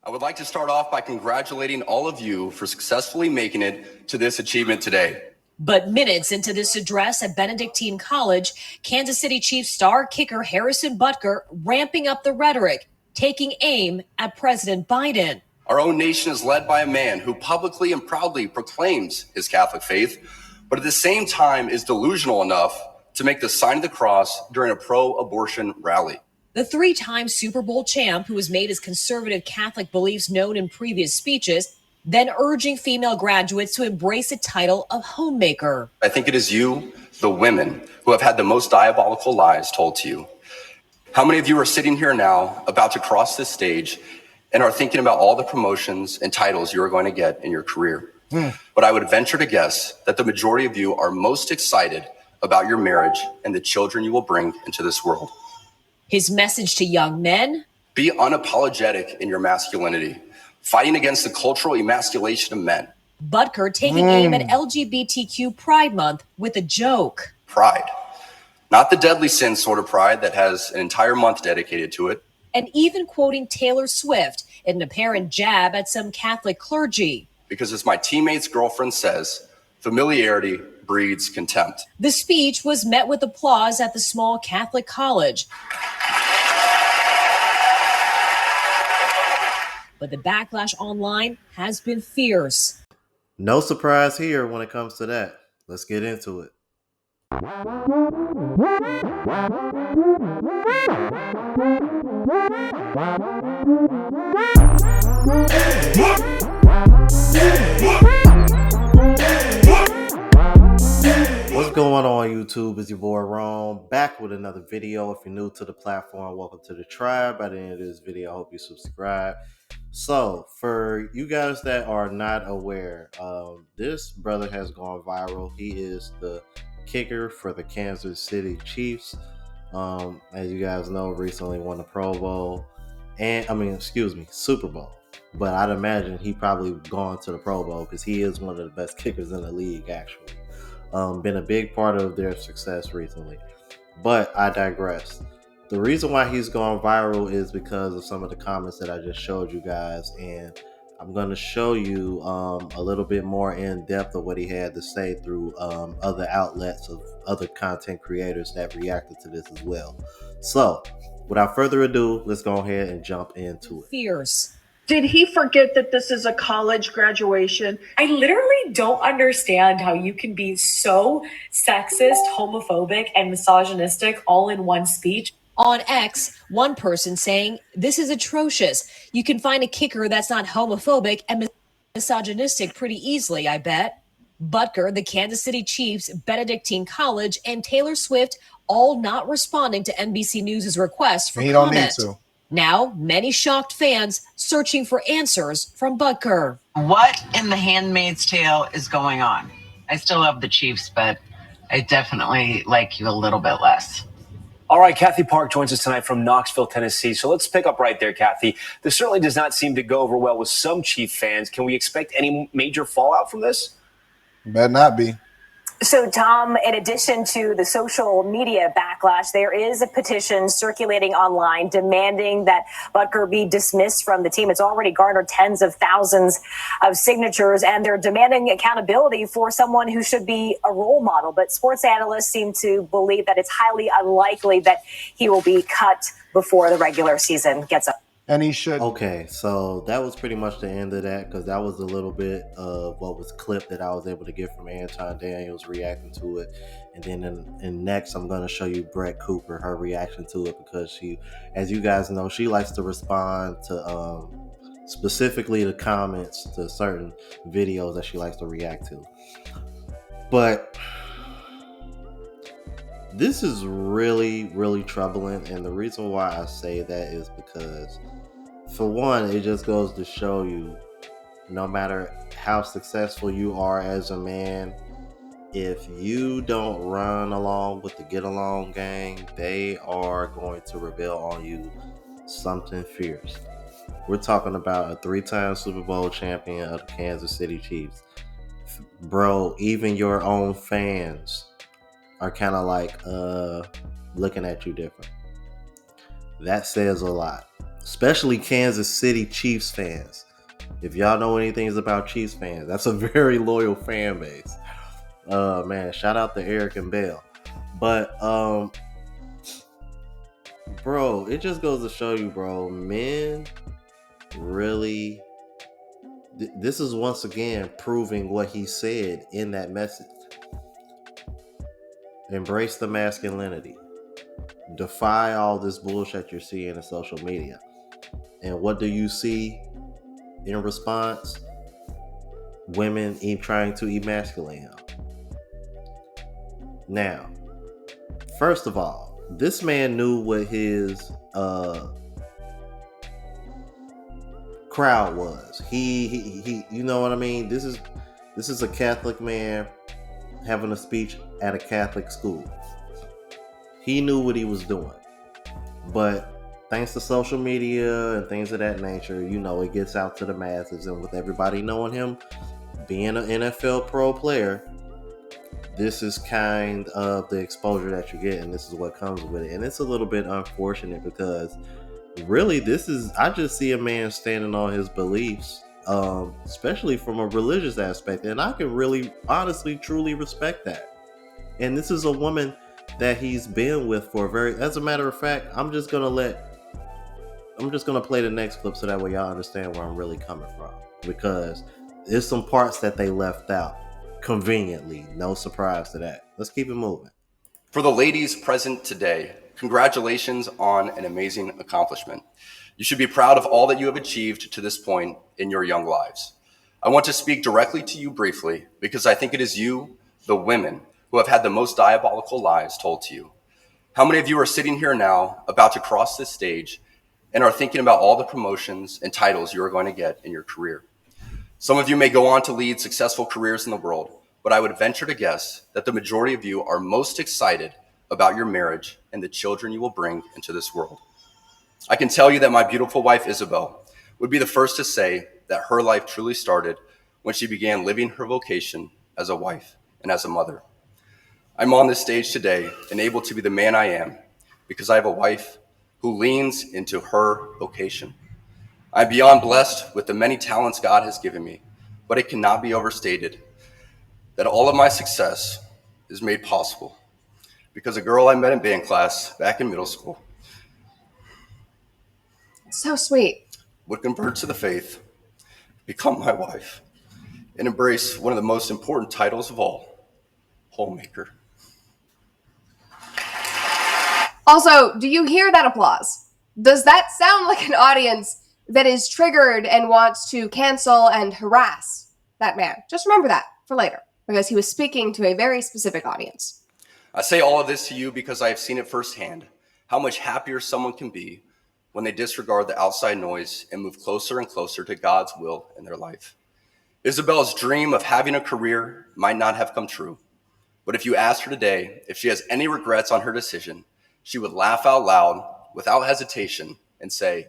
I would like to start off by congratulating all of you for successfully making it to this achievement today. But minutes into this address at Benedictine College, Kansas City Chiefs star kicker Harrison Butker ramping up the rhetoric, taking aim at President Biden. Our own nation is led by a man who publicly and proudly proclaims his Catholic faith, but at the same time is delusional enough to make the sign of the cross during a pro-abortion rally. The three-time Super Bowl champ, who has made his conservative Catholic beliefs known in previous speeches, then urging female graduates to embrace the title of homemaker. I think it is you, the women, who have had the most diabolical lies told to you. How many of you are sitting here now about to cross this stage and are thinking about all the promotions and titles you are going to get in your career? But I would venture to guess that the majority of you are most excited about your marriage and the children you will bring into this world. His message to young men: be unapologetic in your masculinity, fighting against the cultural emasculation of men. Butker taking aim at LGBTQ Pride Month with a joke. Pride. Not the deadly sin sort of pride that has an entire month dedicated to it. And even quoting Taylor Swift in an apparent jab at some Catholic clergy. Because as my teammate's girlfriend says, familiarity breeds contempt. The speech was met with applause at the small Catholic college. But the backlash online has been fierce. No surprise here when it comes to that. Let's get into it. What's going on, YouTube? It's your boy Ron, back with another video. If you're new to the platform, welcome to the tribe. By the end of this video, I hope you subscribe. So, for you guys that are not aware, this brother has gone viral. He is the kicker for the Kansas City Chiefs. As you guys know, recently won the Super Bowl. But I'd imagine he probably gone to the Pro Bowl because he is one of the best kickers in the league, actually. Been a big part of their success recently. But I digress. The reason why he's gone viral is because of some of the comments that I just showed you guys, and I'm going to show you a little bit more in depth of what he had to say through other outlets of other content creators that reacted to this as well. So, without further ado, let's go ahead and jump into it. Fierce. Did he forget that this is a college graduation? I literally don't understand how you can be so sexist, homophobic, and misogynistic all in one speech. On X, one person saying, "This is atrocious. You can find a kicker that's not homophobic and misogynistic pretty easily, I bet." Butker, the Kansas City Chiefs, Benedictine College, and Taylor Swift all not responding to NBC News' request for comment. Don't need to. Now, many shocked fans searching for answers from Butker. What in the Handmaid's Tale is going on? I still love the Chiefs, but I definitely like you a little bit less. All right, Kathy Park joins us tonight from Knoxville, Tennessee. So let's pick up right there, Kathy. This certainly does not seem to go over well with some Chief fans. Can we expect any major fallout from this? Better not be. So, Tom, in addition to the social media backlash, there is a petition circulating online demanding that Butker be dismissed from the team. It's already garnered tens of thousands of signatures, and they're demanding accountability for someone who should be a role model. But sports analysts seem to believe that it's highly unlikely that he will be cut before the regular season gets up. And he should. Okay, so that was pretty much the end of that, because that was a little bit of what was clipped that I was able to get from Anton Daniels reacting to it. And then in next, I'm going to show you Brett Cooper, her reaction to it, because she, as you guys know, she likes to respond to specifically the comments to certain videos that she likes to react to. But this is really, really troubling. And the reason why I say that is because, for one, it just goes to show you, no matter how successful you are as a man, if you don't run along with the get along gang, they are going to reveal on you something fierce. We're talking about a 3-time Super Bowl champion of the Kansas City Chiefs. Bro, even your own fans are kind of like looking at you different. That says a lot. especially Kansas City Chiefs fans. If y'all know anything about Chiefs fans, that's a very loyal fan base. Man, shout out to Eric and Bell. But bro, it just goes to show you, bro, men really this is once again proving what he said in that message. Embrace the masculinity. Defy all this bullshit you're seeing in social media. And what do you see in response? Women trying to emasculate him. Now, first of all, this man knew what his crowd was. He you know what I mean? This is a Catholic man having a speech at a Catholic school. He knew what he was doing. But thanks to social media and things of that nature, you know, it gets out to the masses, and with everybody knowing him being an NFL pro player, this is kind of the exposure that you get, and this is what comes with it. And it's a little bit unfortunate because really I just see a man standing on his beliefs, especially from a religious aspect, and I can really honestly truly respect that. And this is a woman that he's been with for as a matter of fact, I'm just gonna play the next clip so that way y'all understand where I'm really coming from, because there's some parts that they left out conveniently. No surprise to that. Let's keep it moving. For the ladies present today, congratulations on an amazing accomplishment. You should be proud of all that you have achieved to this point in your young lives. I want to speak directly to you briefly because I think it is you, the women, who have had the most diabolical lies told to you. How many of you are sitting here now about to cross this stage and are thinking about all the promotions and titles you are going to get in your career? Some of you may go on to lead successful careers in the world, but I would venture to guess that the majority of you are most excited about your marriage and the children you will bring into this world. I can tell you that my beautiful wife, Isabel, would be the first to say that her life truly started when she began living her vocation as a wife and as a mother. I'm on this stage today and able to be the man I am because I have a wife who leans into her vocation. I'm beyond blessed with the many talents God has given me, but it cannot be overstated that all of my success is made possible because a girl I met in band class back in middle school So sweet. would convert to the faith, become my wife, and embrace one of the most important titles of all, homemaker. Also, do you hear that applause? Does that sound like an audience that is triggered and wants to cancel and harass that man? Just remember that for later, because he was speaking to a very specific audience. I say all of this to you because I have seen it firsthand, how much happier someone can be when they disregard the outside noise and move closer and closer to God's will in their life. Isabel's dream of having a career might not have come true, but if you asked her today if she has any regrets on her decision, she would laugh out loud without hesitation and say,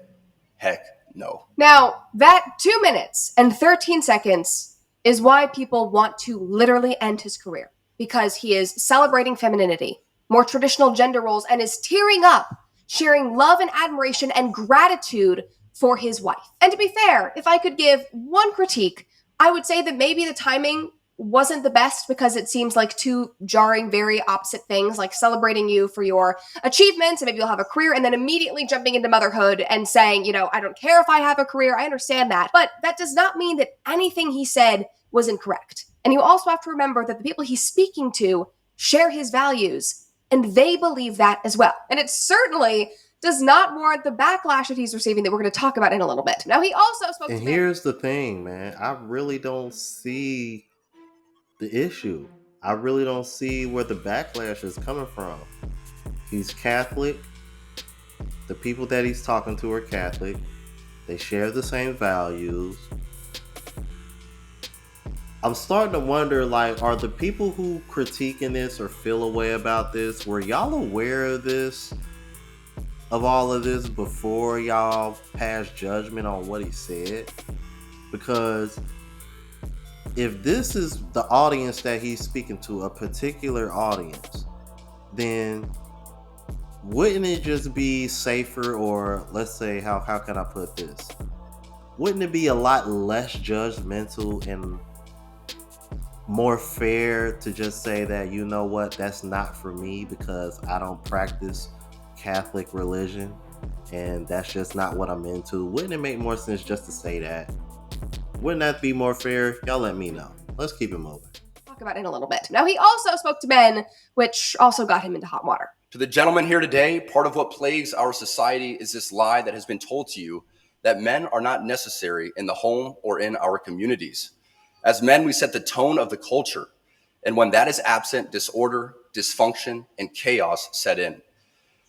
heck no. Now, that 2 minutes and 13 seconds is why people want to literally end his career, because he is celebrating femininity, more traditional gender roles, and is tearing up, sharing love and admiration and gratitude for his wife. And to be fair, if I could give one critique, I would say that maybe the timing wasn't the best because it seems like two jarring, very opposite things, like celebrating you for your achievements and maybe you'll have a career, and then immediately jumping into motherhood and saying, I don't care if I have a career. I understand that. But that does not mean that anything he said was incorrect. And you also have to remember that the people he's speaking to share his values, and they believe that as well. And it certainly does not warrant the backlash that he's receiving that we're going to talk about in a little bit. Now, he also spoke to... And here's the thing, man. I really don't see the issue. I really don't see where the backlash is coming from. He's Catholic. The people that he's talking to are Catholic. They share the same values. I'm starting to wonder, are the people who critiquing this or feel a way about this, were y'all aware of all of this before y'all passed judgment on what he said? Because if this is the audience that he's speaking to, a particular audience, then wouldn't it just be safer, or let's say, how can I put this? Wouldn't it be a lot less judgmental and more fair to just say that, you know what, that's not for me because I don't practice Catholic religion and that's just not what I'm into? Wouldn't it make more sense just to say that? Wouldn't that be more fair? Y'all let me know. Let's keep it moving. Talk about it in a little bit. Now, he also spoke to men, which also got him into hot water. To the gentleman here today, part of what plagues our society is this lie that has been told to you that men are not necessary in the home or in our communities. As men, we set the tone of the culture. And when that is absent, disorder, dysfunction, and chaos set in.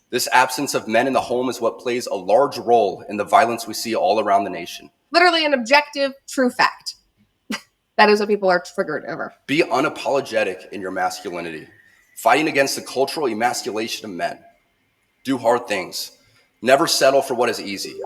This absence of men in the home is what plays a large role in the violence we see all around the nation. Literally an objective, true fact. That is what people are triggered over. Be unapologetic in your masculinity, fighting against the cultural emasculation of men. Do hard things. Never settle for what is easy.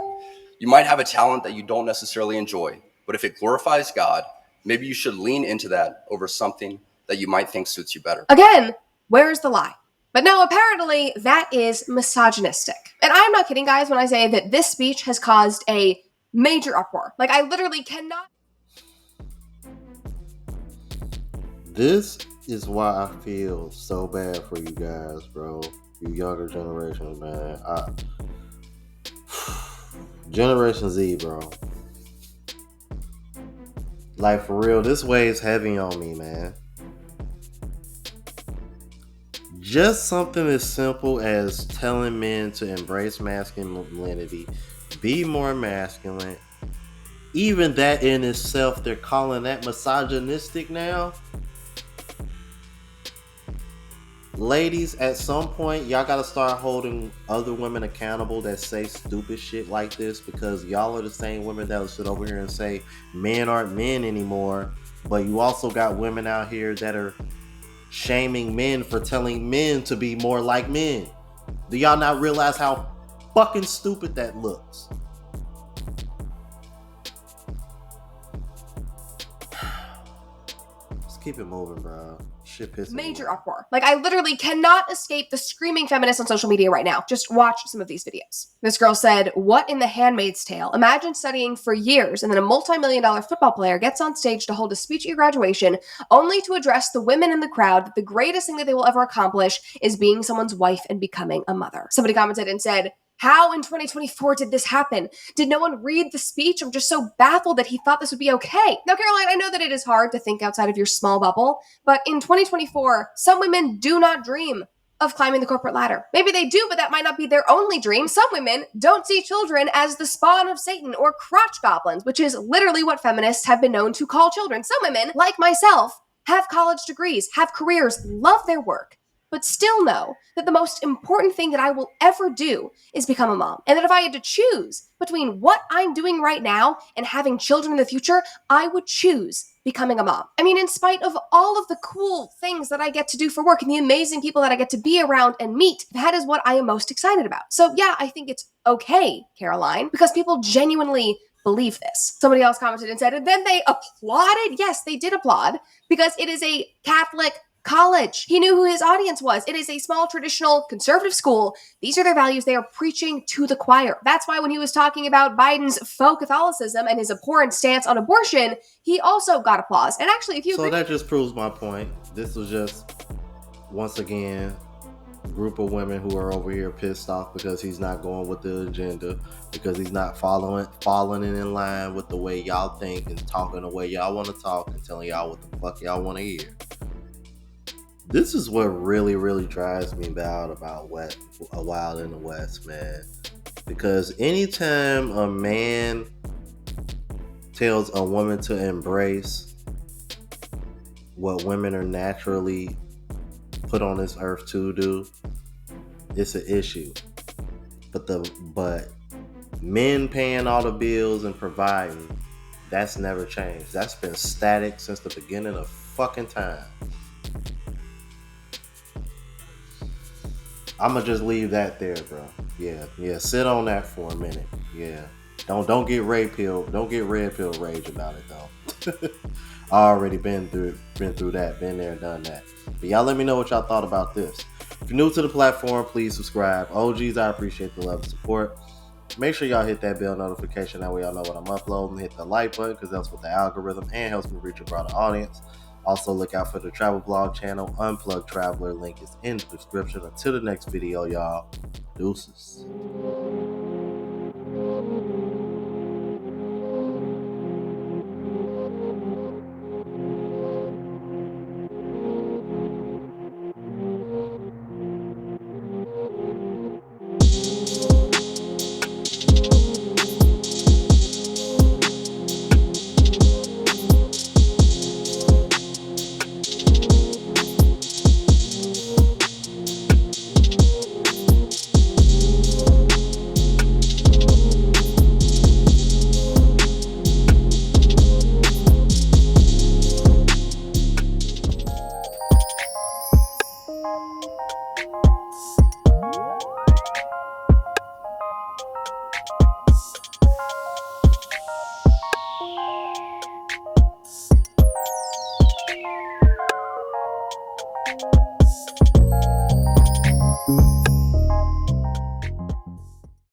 You might have a talent that you don't necessarily enjoy, but if it glorifies God, maybe you should lean into that over something that you might think suits you better. Again, where's the lie? But no, apparently that is misogynistic. And I'm not kidding, guys, when I say that this speech has caused a major uproar. Like, I literally cannot. This is why I feel so bad for you guys, bro. You younger generations, man. Generation Z, bro. Like, for real, this weighs heavy on me, man. Just something as simple as telling men to embrace masculinity, be more masculine. Even that in itself, they're calling that misogynistic now. Ladies, at some point, y'all gotta start holding other women accountable that say stupid shit like this, because y'all are the same women that will sit over here and say men aren't men anymore. But you also got women out here that are shaming men for telling men to be more like men. Do y'all not realize how fucking stupid that looks? Let's keep it moving, bro. Shit pissing Major me off. uproar. Like, I literally cannot escape the screaming feminists on social media right now. Just watch some of these videos. This girl said, "What in the Handmaid's Tale? Imagine studying for years and then a multi-million-dollar football player gets on stage to hold a speech at your graduation only to address the women in the crowd that the greatest thing that they will ever accomplish is being someone's wife and becoming a mother." Somebody commented and said, "How in 2024 did this happen? Did no one read the speech? I'm just so baffled that he thought this would be okay." Now, Caroline, I know that it is hard to think outside of your small bubble, but in 2024, some women do not dream of climbing the corporate ladder. Maybe they do, but that might not be their only dream. Some women don't see children as the spawn of Satan or crotch goblins, which is literally what feminists have been known to call children. Some women, like myself, have college degrees, have careers, love their work, but still know that the most important thing that I will ever do is become a mom. And that if I had to choose between what I'm doing right now and having children in the future, I would choose becoming a mom. I mean, in spite of all of the cool things that I get to do for work and the amazing people that I get to be around and meet, that is what I am most excited about. So yeah, I think it's okay, Caroline, because people genuinely believe this. Somebody else commented and said, and then they applauded. Yes, they did applaud because it is a Catholic college. He knew who his audience was. It is a small, traditional, conservative school. These are their values. They are preaching to the choir. That's why when he was talking about Biden's faux Catholicism and his abhorrent stance on abortion, he also got applause. And actually, if you So that just proves my point. This was just, once again, a group of women who are over here pissed off because he's not going with the agenda, because he's not falling in line with the way y'all think and talking the way y'all want to talk and telling y'all what the fuck y'all want to hear. This is what really, really drives me about A Wild in the West, man. Because anytime a man tells a woman to embrace what women are naturally put on this earth to do, it's an issue. But men paying all the bills and providing, that's never changed. That's been static since the beginning of fucking time. I'ma just leave that there, bro. Yeah. Sit on that for a minute. Yeah. Don't get red pill rage about it though. I already been through that, been there, done that. But y'all let me know what y'all thought about this. If you're new to the platform, please subscribe. OGs, I appreciate the love and support. Make sure y'all hit that bell notification. That way y'all know when I'm uploading. Hit the like button because that's with the algorithm and helps me reach a broader audience. Also, look out for the travel blog channel, Unplugged Traveler. Link is in the description. Until the next video, y'all. Deuces.